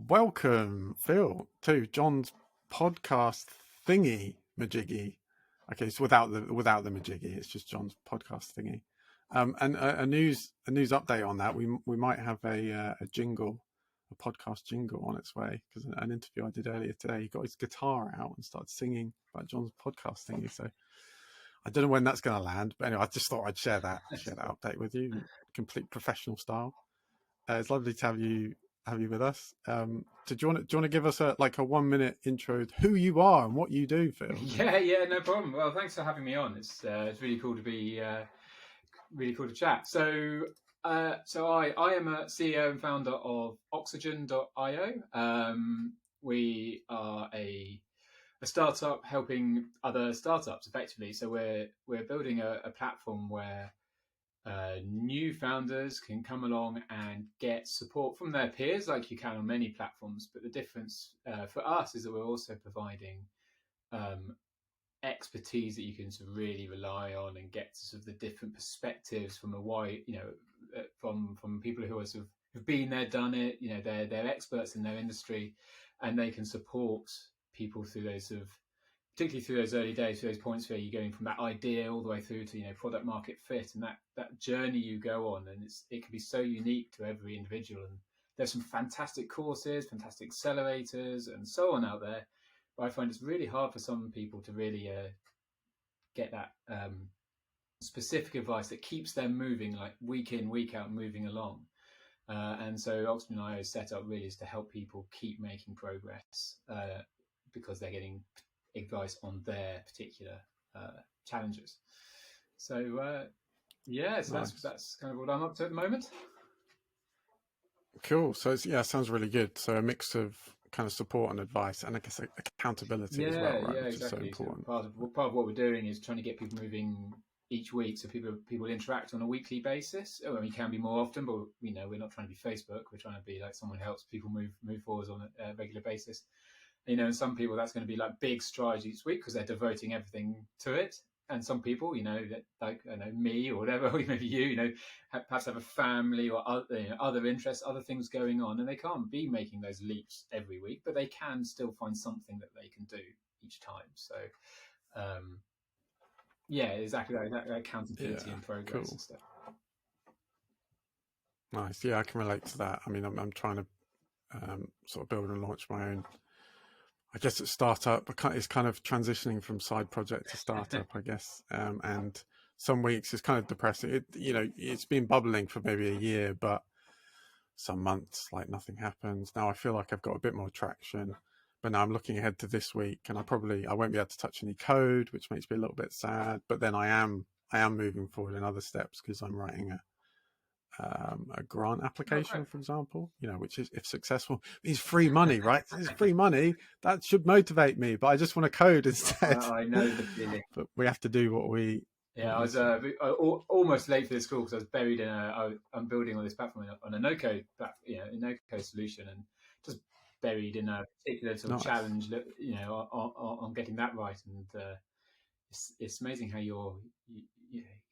Welcome, Phil, to John's podcast thingy majiggy. Okay, so without the majiggy, it's just John's podcast thingy. And a news update on that. We might have a jingle, a podcast jingle on its way, because an interview I did earlier today, he got his guitar out and started singing about John's podcast thingy. So I don't know when that's going to land, but anyway, I just thought I'd share that update with you, in complete professional style. It's lovely to have you with us. Do you want to give us a 1 minute intro to who you are and what you do, Phil? Yeah, no problem. Well, thanks for having me on. It's really cool to be really cool to chat. So I am a CEO and founder of Oxygen.io. We are a startup helping other startups effectively. So we're building a platform where new founders can come along and get support from their peers like you can on many platforms. But the difference for us is that we're also providing expertise that you can sort of really rely on and get sort of the different perspectives from a wide, from people who are sort of have been there, done it. They're experts in their industry, and they can support people through those sort of, particularly through those early days, through those points where you're going from that idea all the way through to product market fit, and that journey you go on, and it can be so unique to every individual. And there's some fantastic courses, fantastic accelerators, and so on out there. But I find it's really hard for some people to really get that specific advice that keeps them moving, like week in, week out, moving along. And so Oxygen.io's set up really is to help people keep making progress because they're getting advice on their particular challenges. So nice. That's kind of what I'm up to at the moment. Cool. So sounds really good. So a mix of kind of support and advice, and I guess accountability as well, right? Yeah, which exactly. is so important. So part of what we're doing is trying to get people moving each week, so people interact on a weekly basis. I mean, it can be more often, but we're not trying to be Facebook. We're trying to be like someone who helps people move forwards on a regular basis. And some people that's going to be like big strides each week because they're devoting everything to it. And some people, that like me or whatever, or maybe you, perhaps have a family or other interests, other things going on, and they can't be making those leaps every week, but they can still find something that they can do each time. So, exactly that accountability and progress and stuff. Nice. Yeah, I can relate to that. I mean, I'm trying to sort of build and launch my own. I guess it's startup, but it's kind of transitioning from side project to startup, I guess. And some weeks it's kind of depressing. It's been bubbling for maybe a year, but some months like nothing happens. Now I feel like I've got a bit more traction, but now I'm looking ahead to this week, and I won't be able to touch any code, which makes me a little bit sad. But then I am moving forward in other steps because I'm writing a grant application, for example, which is, if successful, is free money, right? It's free money. That should motivate me, but I just want to code instead. I know the feeling. But we have to do what we... Yeah, I was almost late for this call because I was buried in I'm building on this platform on a no-code, a no-code solution, and just buried in a particular sort of challenge that, on getting that right. And it's amazing how you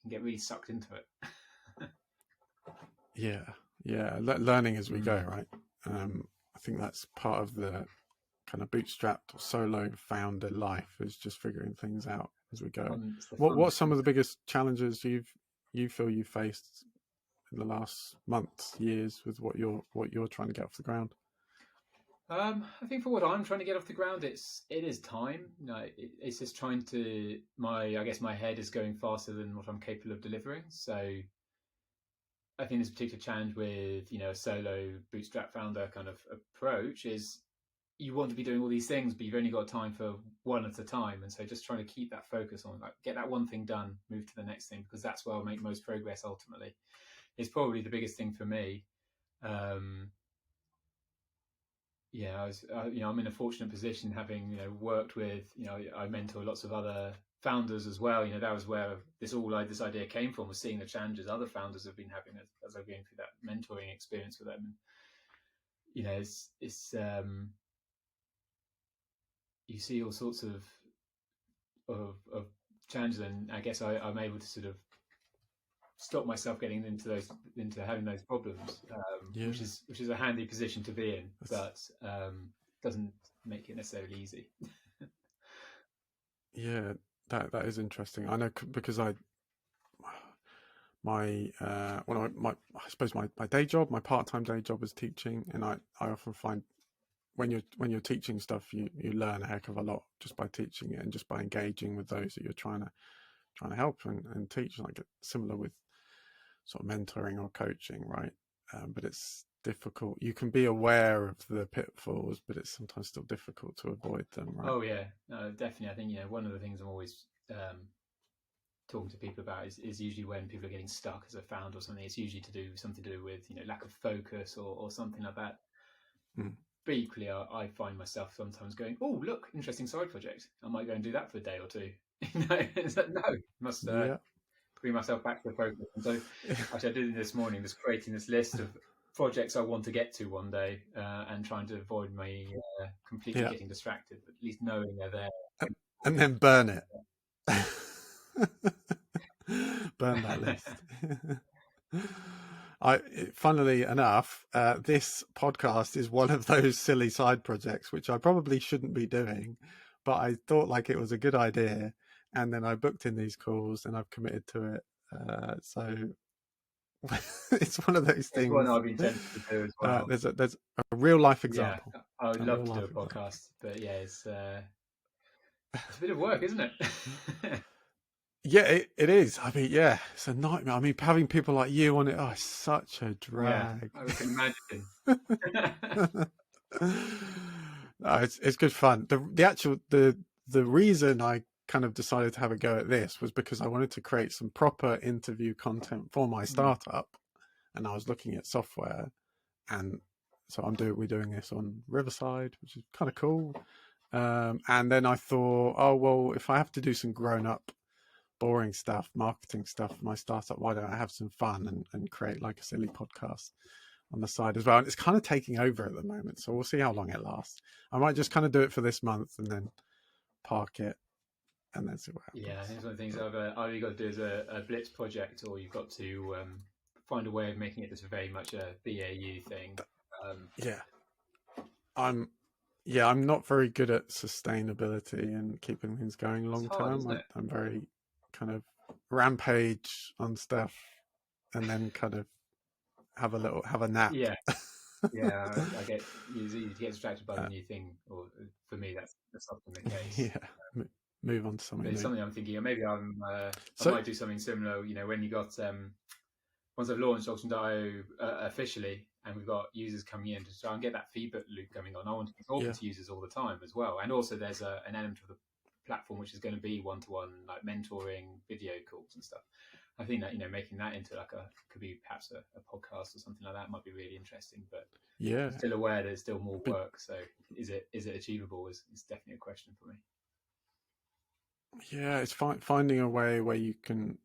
can get really sucked into it. Yeah, learning as we go, right? I think that's part of the kind of bootstrapped or solo founder life, is just figuring things out as we go. What's some of the biggest challenges you feel you faced in the last months, years, with what you're trying to get off the ground? I think for what I'm trying to get off the ground, it is time. It's just trying to I guess my head is going faster than what I'm capable of delivering. So I think this particular challenge with a solo bootstrap founder kind of approach is you want to be doing all these things, but you've only got time for one at a time. And so just trying to keep that focus on get that one thing done, move to the next thing, because that's where I'll make most progress ultimately. It's probably the biggest thing for me. I'm in a fortunate position having worked with I mentor lots of other founders as well. That was where this idea came from, was seeing the challenges other founders have been having as I'm going through that mentoring experience with them. And it's you see all sorts of challenges, and I guess I'm able to sort of stop myself getting into having those problems, which is a handy position to be in, but doesn't make it necessarily easy. Yeah, that is interesting. I know because my I suppose my day job, my part-time day job is teaching, and I often find when you're teaching stuff, you learn a heck of a lot just by teaching it and just by engaging with those that you're trying to help and teach. Like similar with sort of mentoring or coaching, right? But it's difficult. You can be aware of the pitfalls, but it's sometimes still difficult to avoid them, right? Oh yeah, no, definitely. I think one of the things I'm always talking to people about is usually when people are getting stuck as a founder or something. It's usually something to do with lack of focus or something like that. But equally, I find myself sometimes going, "Oh, look, interesting side project. I might go and do that for a day or two." It's like, no, must bring myself back to the focus. And so, actually, I did it this morning, just creating this list of projects I want to get to one day, and trying to avoid my completely getting distracted, but at least knowing they're there. And then burn it. Burn that list. Funnily enough, this podcast is one of those silly side projects which I probably shouldn't be doing, but I thought like it was a good idea, and then I booked in these calls and I've committed to it. So it's one of those things. It's one I've been tempted to do as well. There's a real life example. Yeah, I would love to do a podcast, but yeah, it's a bit of work, isn't it? Yeah, it is. I mean, yeah, it's a nightmare. I mean, having people like you on it, it's such a drag. Yeah, I can imagine. No, it's good fun. The reason I kind of decided to have a go at this was because I wanted to create some proper interview content for my startup, and I was looking at software, and so we're doing this on Riverside, which is kind of cool. And then I thought, oh well, if I have to do some grown-up boring stuff, marketing stuff for my startup, why don't I have some fun and create like a silly podcast on the side as well? And it's kind of taking over at the moment, so we'll see how long it lasts. I might just kind of do it for this month and then park it and then see what happens. Yeah, I think one of the things either you've got to do is a blitz project, or you've got to find a way of making it this very much a BAU thing. I'm not very good at sustainability and keeping things going long term. I'm very kind of rampage on stuff and then kind of have a nap. Yeah. I get easy to get distracted by the new thing, or for me that's often the case. Yeah, move on to something. It's something I'm thinking, or maybe I might do something similar. When you got once I've launched Auction.io officially, and we've got users coming in to try and get that feedback loop going on, I want to be talking to users all the time as well. And also there's an element of the platform which is going to be one-to-one, like mentoring, video calls and stuff. I think that making that into could be perhaps a podcast or something like that might be really interesting. But I'm still aware there's still more work. So is it achievable? Is definitely a question for me. Yeah, it's finding a way where you can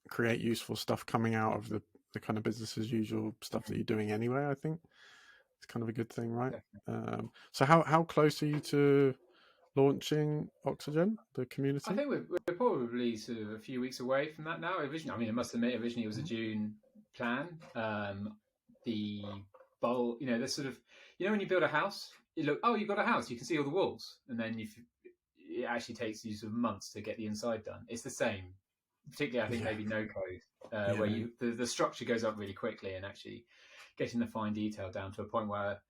create useful stuff coming out of the kind of business as usual stuff that you're doing anyway. I think it's kind of a good thing, right? So how close are you to launching Oxygen, the community? I think we're probably sort of a few weeks away from that now. Originally, I must admit, it was a June plan. The bowl, the sort of, when you build a house, you've got a house, you can see all the walls, and then it actually takes you sort of months to get the inside done. It's the same, particularly I think maybe no code, where the structure goes up really quickly, and actually getting the fine detail down to a point where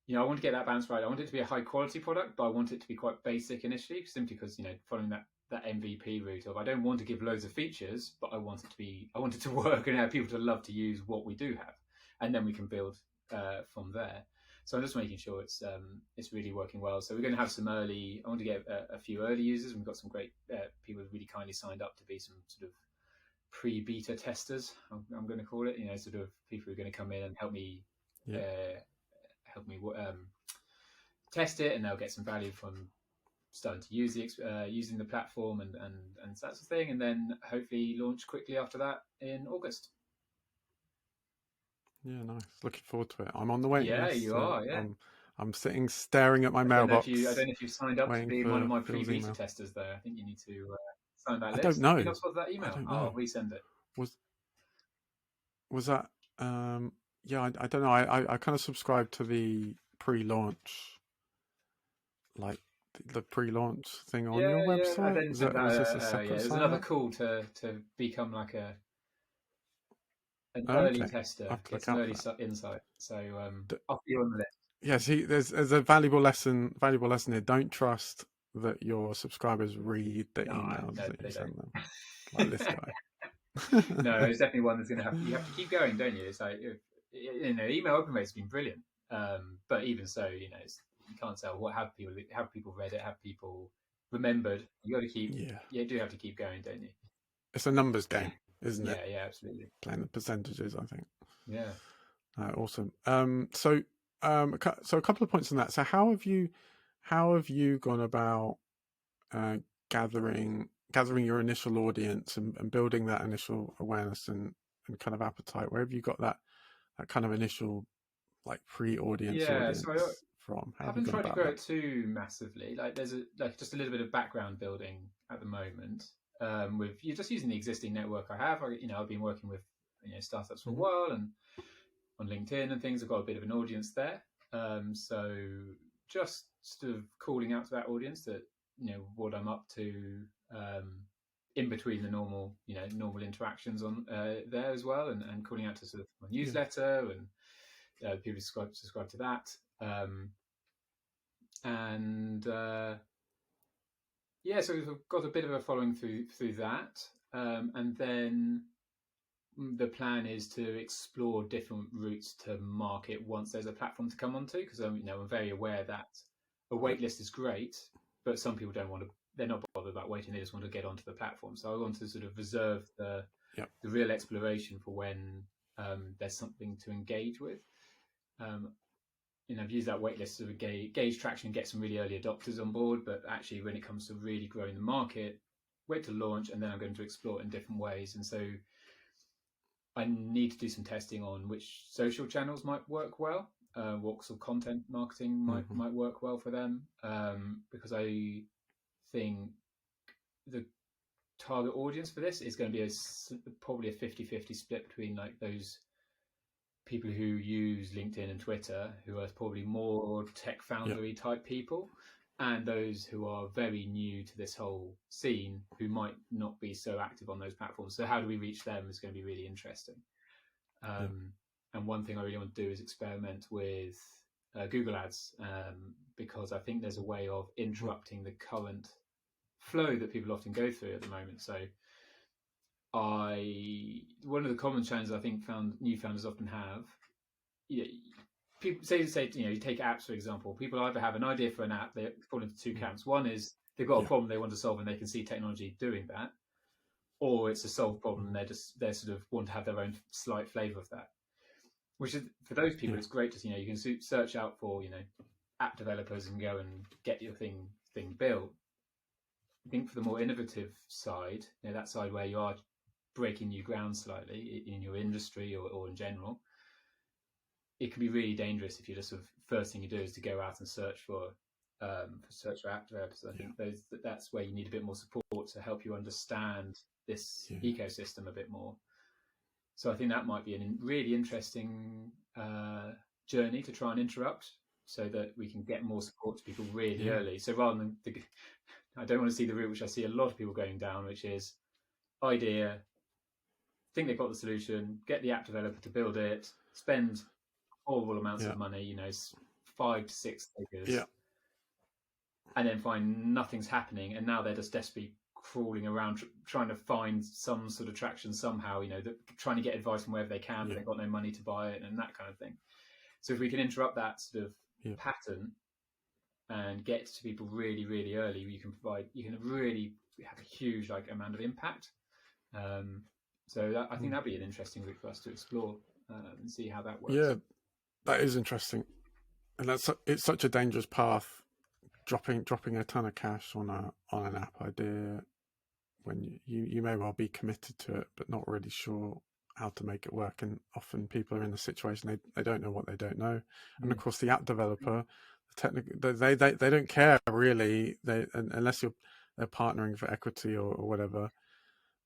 I want to get that balance right. I want it to be a high quality product, but I want it to be quite basic initially, simply because following that MVP route of I don't want to give loads of features, but I want it to work and have people to love to use what we do have, and then we can build from there. So I'm just making sure it's really working well. So we're going to have some early. I want to get a few early users. We've got some great people who really kindly signed up to be some sort of pre-beta testers. I'm going to call it. Sort of people who are going to come in and help me test it, and they'll get some value from starting to use using the platform and that sort of thing, and then hopefully launch quickly after that in August. Yeah, nice. Looking forward to it. I'm on the wait list. Yeah, you are. Yeah, I'm sitting staring at my mailbox. I don't know if you've signed up to be one of my pre-beta testers, though. I think you need to sign that list. I don't know. You're not supposed to that email. I'll resend it. was that yeah, I don't know. I kind of subscribe to the pre-launch, like the pre-launch thing on your Yeah. I website. then Was sent that, was this a that. separate There's another sign-up? call to become like an Oh, early okay, I tester, have to get look some out for early that. insight. So D- I'll be on the list. yeah, see, there's a valuable lesson here. Don't trust that your subscribers read the emails No, that you they send them, don't. like this guy. No, it's definitely one that's going to have. You have to keep going, don't you? It's like email open rate's been brilliant, but even so, you can't tell what have people read it, have people remembered. You got to keep. Yeah, You do have to keep going, don't you? it's a numbers game, isn't it? Yeah, absolutely. Playing the percentages, I think. Yeah. Awesome. So a couple of points on that. So how have you gone about uh, gathering your initial audience and building that initial awareness and kind of appetite? Where have you got that kind of initial, like, pre-audience Yeah, so audience from? How have you haven't gone tried to about grow that? it too massively. Like there's just a little bit of background building at the moment. With you just using the existing network I have. I've been working with startups for a Hmm. while and on LinkedIn and things. I've got a bit of an audience there. So just sort of calling out to that audience that what I'm up to in between the normal interactions on there as well, and calling out to sort of my Yeah, newsletter and people subscribe to that. And yeah, so we've got a bit of a following through that, and then the plan is to explore different routes to market once there's a platform to come onto. Because I'm very aware that a yeah, wait list is great, but some people don't want to. They're not bothered about waiting; they just want to get onto the platform. So I want to sort of reserve yeah, the real exploration for when there's something to engage with. Um, I've used that waitlist to gauge traction and get some really early adopters on board. But actually, when it comes to really growing the market, wait to launch, and then I'm going to explore it in different ways. And so I need to do some testing on which social channels might work well, what sort of content marketing hmm, might work well for them, because I think the target audience for this is going to be probably a 50-50 split between like those people who use LinkedIn and Twitter, who are probably more tech yeah, foundery type people, and those who are very new to this whole scene who might not be so active on those platforms. So how do we reach them is going to be really interesting. yeah, Um, and one thing I really want to do is experiment with Google Ads, because I think there's a way of mhm, interrupting the current flow that people often go through at the moment. So one of the common challenges I think new founders often have, people say you take apps for example. People either have an idea for an app, they fall into two mm, camps. One is they've got a yeah, problem they want to solve and they can see technology doing that, or it's a solved problem mm, and they sort of want to have their own slight flavor of that. Which is, for those people, yeah, it's great to you can search out for app developers and go and get your thing built. I think for the more innovative side, that side where you are breaking new ground slightly in your industry or in general, it can be really dangerous if you just sort of first thing you do is to go out and search for app developers. I yeah, think that's where you need a bit more support to help you understand this yeah, ecosystem a bit more. So I think that might be a really interesting journey to try and interrupt, so that we can get more support to people really yeah, early. So rather than I don't want to see the route which I see a lot of people going down, which is idea, think they've got the solution, get the app developer to build it, spend horrible amounts yeah, of money, 5 to 6 figures, yeah, and then find nothing's happening, and now they're just desperately crawling around trying to find some sort of traction somehow, trying to get advice from wherever they can, but yeah, they've got no money to buy it and that kind of thing. So if we can interrupt that sort of yeah, pattern and get to people really really early, you can really have a huge amount of impact. I think mm, that'd be an interesting route for us to explore, and see how that works. yeah. That is interesting, and it's such a dangerous path. Dropping a ton of cash on an app idea when you may well be committed to it, but not really sure how to make it work. And often people are in the situation they don't know what they don't know. And of Mm. course, the app developer, they don't care really. Unless they're partnering for equity or whatever.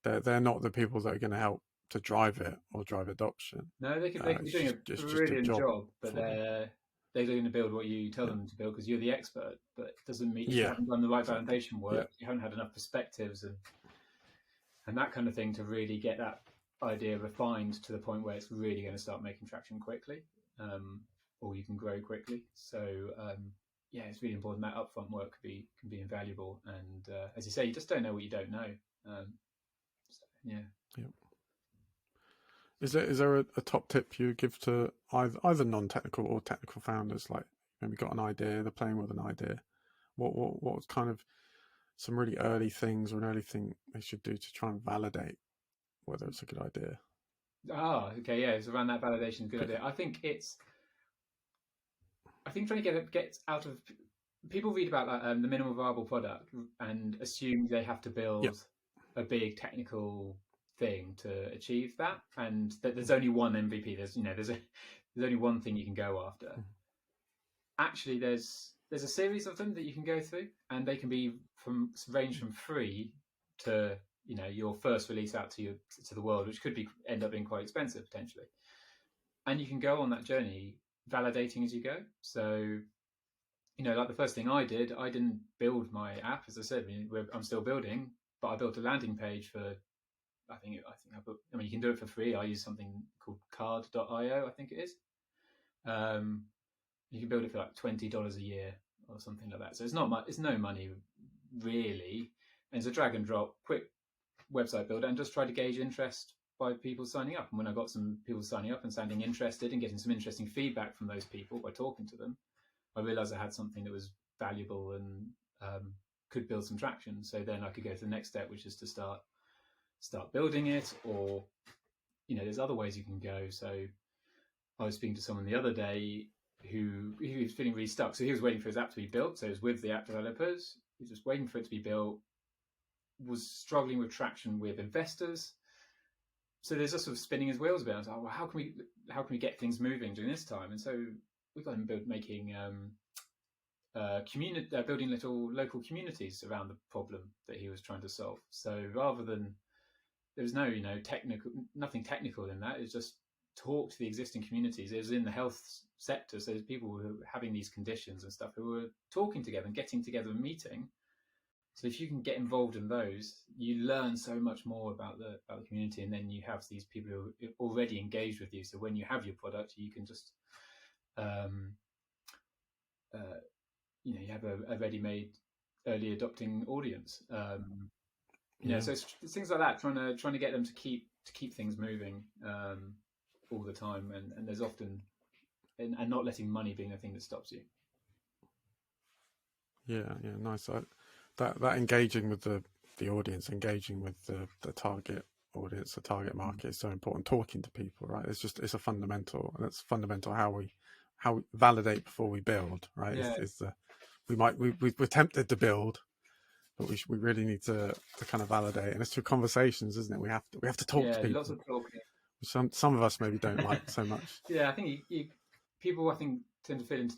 They're not the people that are going to help drive it or drive adoption. No, they can be It's doing just a a brilliant job job, but for them. they're going to build what you tell Yeah, them to build because you're the expert. But it doesn't mean if you yeah, haven't done the right exactly. validation Yeah, work, you haven't had enough perspectives and that kind of thing to really get that idea refined to the point where it's really going to start making traction quickly, or you can grow quickly. So yeah, it's really important that upfront work can be invaluable. And as you say, you just don't know what you don't know. So, yeah. yeah. Is there a top tip you give to either non-technical or technical founders? Like maybe got an idea, they're playing with an idea. What's kind of some really early things or an early thing they should do to try and validate whether it's a good idea? Ah, okay, yeah. So around that validation, good idea. I think trying to get out of people read about the minimum viable product and assume they have to Yeah, build a big technical thing to achieve that, and that there's only one MVP. There's only one thing you can go after. Actually, there's a series of them that you can go through, and they can be range from free to your first release out to the world, which could be end up being quite expensive potentially. And you can go on that journey validating as you go. So like the first thing I did, I didn't build my app, as I said. I'm still building, but I built a landing page for. You can do it for free. I use something called Card.io, I think it is. You can build it for like $20 a year or something like that. So it's not much. It's no money really, and it's a drag and drop, quick website builder, and just try to gauge interest by people signing up. And when I got some people signing up and sounding interested and getting some interesting feedback from those people by talking to them, I realized I had something that was valuable and could build some traction. So then I could go to the next step, which is to start building it, or there's other ways you can go. So I was speaking to someone the other day who was feeling really stuck. So he was waiting for his app to be built. So he was with the app developers. He was just waiting for it to be built, was struggling with traction with investors. So there's just sort of spinning his wheels a bit. I was like, well, how can we get things moving during this time? And so we got him making building little local communities around the problem that he was trying to solve. So rather than there was no nothing technical in that. It's just talk to the existing communities. It was in the health sector, so there's people who are having these conditions and stuff who were talking together and getting together and meeting. So if you can get involved in those, you learn so much more about the community, and then you have these people who are already engaged with you. So when you have your product, you can just, you have a ready-made early adopting audience. So it's things like that, trying to get them to keep things moving all the time, and there's often and not letting money being the thing that stops you. Yeah, nice. That engaging with the audience, engaging with the target audience, the target market is so important. Talking to people, right? It's a fundamental, and it's fundamental how we validate before we build, right? Yeah. We're tempted to build, but we really need to kind of validate, and it's through conversations, isn't it? We have to talk to people. Lots of talking. Some of us maybe don't like so much. Yeah, I think people tend to fit into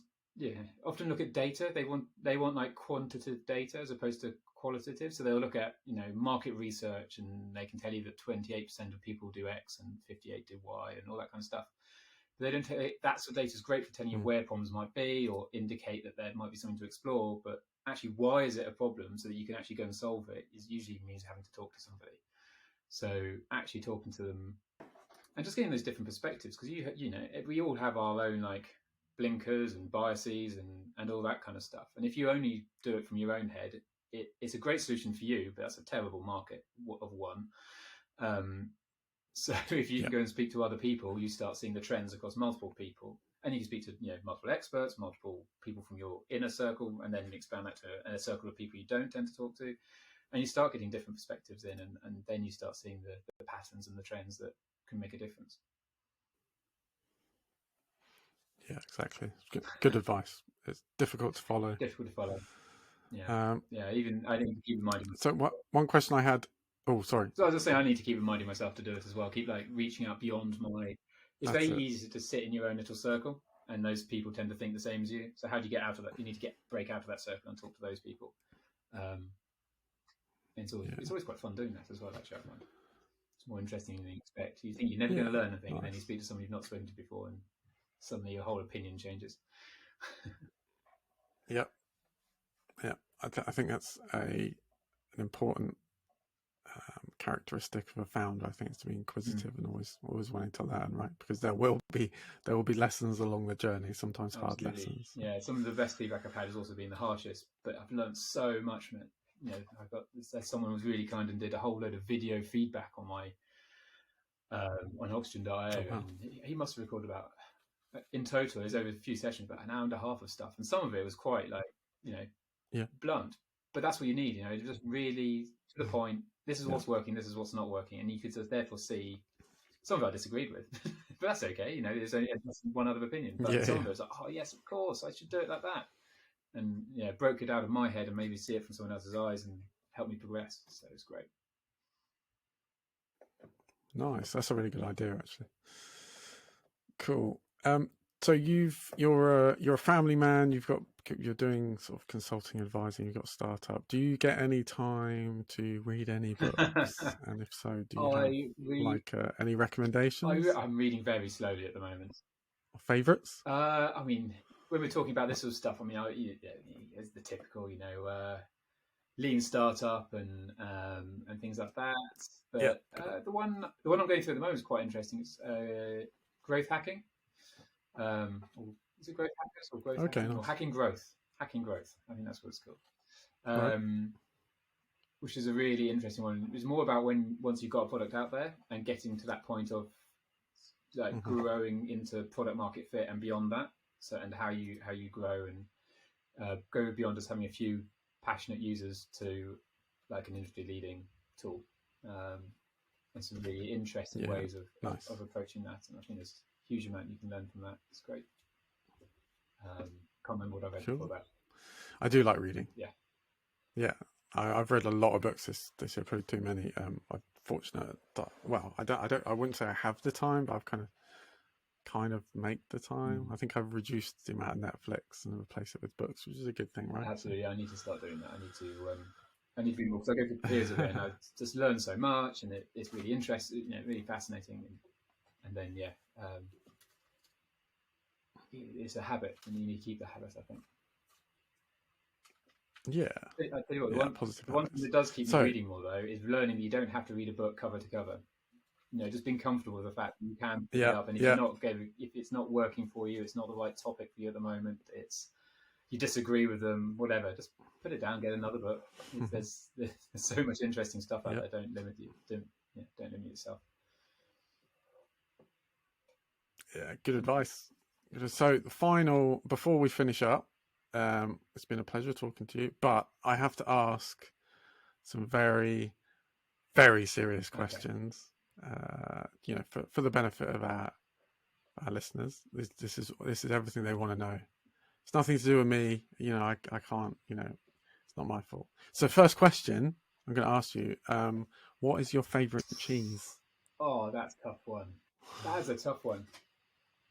often look at data. They want like quantitative data as opposed to qualitative. So they'll look at market research, and they can tell you that 28% of people do X and 58 do Y and all that kind of stuff. But they don't tell you, that sort of data is great for telling you where problems might be or indicate that there might be something to explore. But actually, why is it a problem so that you can actually go and solve it is usually means having to talk to somebody. So actually talking to them and just getting those different perspectives, because we all have our own like blinkers and biases and all that kind of stuff. And if you only do it from your own head, it's a great solution for you, but that's a terrible market of one. So if you can go and speak to other people, you start seeing the trends across multiple people, and you can speak to multiple experts, multiple people from your inner circle, and then expand that to a circle of people you don't tend to talk to, and you start getting different perspectives in, and then you start seeing the patterns and the trends that can make a difference. Yeah, exactly. Good advice. It's difficult to follow. Yeah. Even I need to keep reminding myself. So one question I had. Oh, sorry. So I was just saying, I need to keep reminding myself to do it as well. Keep like reaching out beyond my. It's very easy to sit in your own little circle, and those people tend to think the same as you. So how do you get out of that? You need to break out of that circle and talk to those people. It's always quite fun doing that as well. Actually, I find. It's more interesting than you expect. You think you're never going to Yeah, learn anything, and then you nice. speak to someone you've not spoken to before, and suddenly your whole opinion changes. Yep, yeah. I think that's an important characteristic of a founder. I think it's to be inquisitive and always wanting to learn, right? Because there will be lessons along the journey, sometimes hard Absolutely. lessons. Yeah, some of the best feedback I've had has also been the harshest, but I've learned so much from it. You know, someone was really kind and did a whole load of video feedback on my on oxygen.io, Oh wow. and he must have recorded about, in total, there's over a few sessions, about an hour and a half of stuff, and some of it was quite like, you know, Yeah. blunt, but that's what you need, you know, just really to the point. This is what's working, this is what's not working, and you could just therefore see some of it I disagreed with, but that's okay, you know, there's only one other opinion, but some of it was like, oh yes, of course, I should do it like that, and yeah, broke it out of my head and maybe see it from someone else's eyes and help me progress. So it's great. Nice. That's a really good idea, actually. Cool. So you're a family man. You're doing sort of consulting, advising. You've got a startup. Do you get any time to read any books? And if so, do you have any recommendations I'm reading very slowly at the moment. or favorites? I mean, when we're talking about this sort of stuff, I mean, it's the typical, you know, lean startup and things like that. But the one I'm going through at the moment is quite interesting. It's growth hacking. Or is it growth hackers or growth hacking? Nice. Or hacking growth? Hacking growth. I think that's what it's called. Right. Which is a really interesting one. It's more about once you've got a product out there and getting to that point of like growing into product market fit and beyond that. So, and how you grow and go beyond just having a few passionate users to like an industry leading tool. And some really interesting ways of approaching that. And I think there's a huge amount you can learn from that. It's great. Can't remember what I read before that. I do like reading. Yeah. I've read a lot of books this year, probably too many. I'm fortunate that, well, I wouldn't say I have the time, but I've kind of make the time. I think I've reduced the amount of Netflix and replaced it with books, which is a good thing, right? Absolutely. I need to start doing that. I need to be more, because I go through periods of it and I just learn so much, and it's really interesting, you know, really fascinating, and then it's a habit, and you need to keep the habit, I think. Yeah. I tell you what, the one thing that does keep me reading more though is learning that you don't have to read a book cover to cover. You know, just being comfortable with the fact that you can pick it up, and if it's not working for you, it's not the right topic for you at the moment, you disagree with them, whatever, just put it down, get another book. There's so much interesting stuff out there. Don't limit you. Don't limit yourself. Yeah, good advice. So the final, before we finish up, it's been a pleasure talking to you, but I have to ask some very, very serious questions. You know, for the benefit of our listeners. This is everything they want to know. It's nothing to do with me. You know, I can't. You know, it's not my fault. So, first question I'm going to ask you: what is your favourite cheese? Oh, that's a tough one. That is a tough one.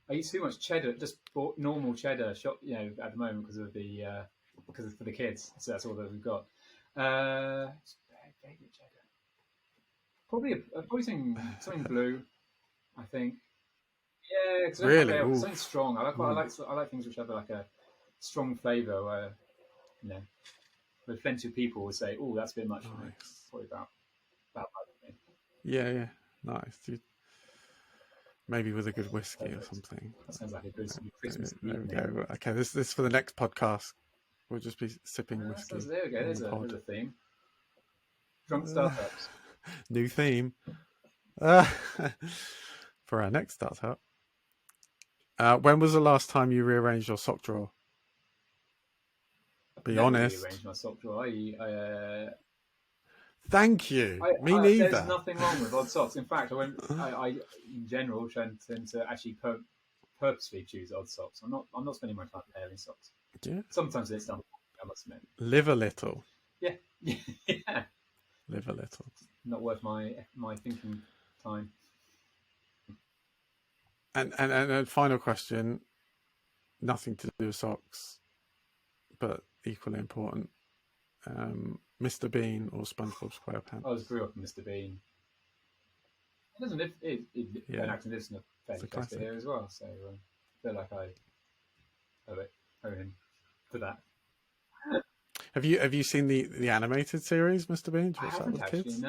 I eat too much cheddar, just normal cheddar, you know, at the moment because it's for the kids. So that's all that we've got. Favorite cheddar. Probably something blue, I think. Yeah, because really, something strong. I like things which have like a strong flavour. Where, you know, but plenty of people would say, "Oh, that's a bit much for me." Probably about me. Yeah, nice. Maybe with a good whiskey or something. That sounds like a good Christmas There we evening. go. Okay, this for the next podcast. We'll just be sipping whiskey. There we go. There's a theme. Drunk startups. New theme for our next startup. When was the last time you rearranged your sock drawer? Be honest. Rearranged my sock drawer. Thank you. Me neither. There's nothing wrong with odd socks. In fact, I in general tend to actually purposely choose odd socks. I'm not spending my time pairing socks. Yeah. Sometimes it's done. I must admit. Live a little. Yeah. Live a little. Not worth my thinking time. And final question. Nothing to do with socks, but equally important. Mr. Bean or SpongeBob SquarePants? I grew up with Mr. Bean. doesn't live. Ben Yeah, Acton lives in a it's fairly a close to classic. here as well, so I feel like I owe him for that. Have you seen the animated series, Mr. Bean? Did you I watch that haven't with actually. kids?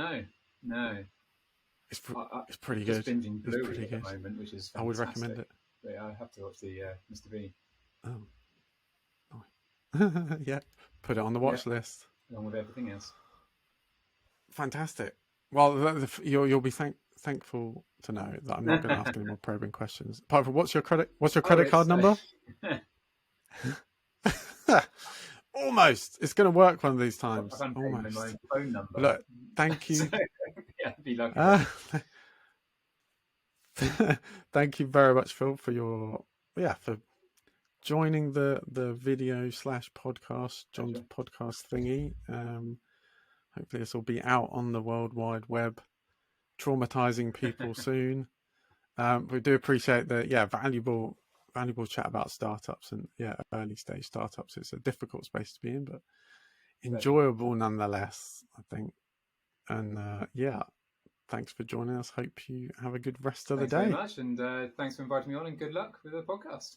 No. It's I'm it's pretty just good. binging It's Bluey pretty at the good. moment, which is I would recommend fantastic. it. But I have to watch the Mr. Bean. Oh, nice. Yeah, put it on the Yeah, watch list. along with everything else. Fantastic. Well, you'll be thankful to know that I'm not going to ask any more probing questions. Apart from what's your credit card It's number? Almost. It's going to work one of these I've times. untaken my Almost. own phone number. Look, thank So, you. yeah, I'd be lucky. But... Thank you very much, Phil, for for joining the video / podcast, John's podcast thingy. Hopefully this will be out on the World Wide Web, traumatizing people soon. We do appreciate the valuable chat about startups and early stage startups. It's a difficult space to be in, but enjoyable nonetheless, I think. And thanks for joining us. Hope you have a good rest of the day. Thanks very much, and thanks for inviting me on, and good luck with the podcast.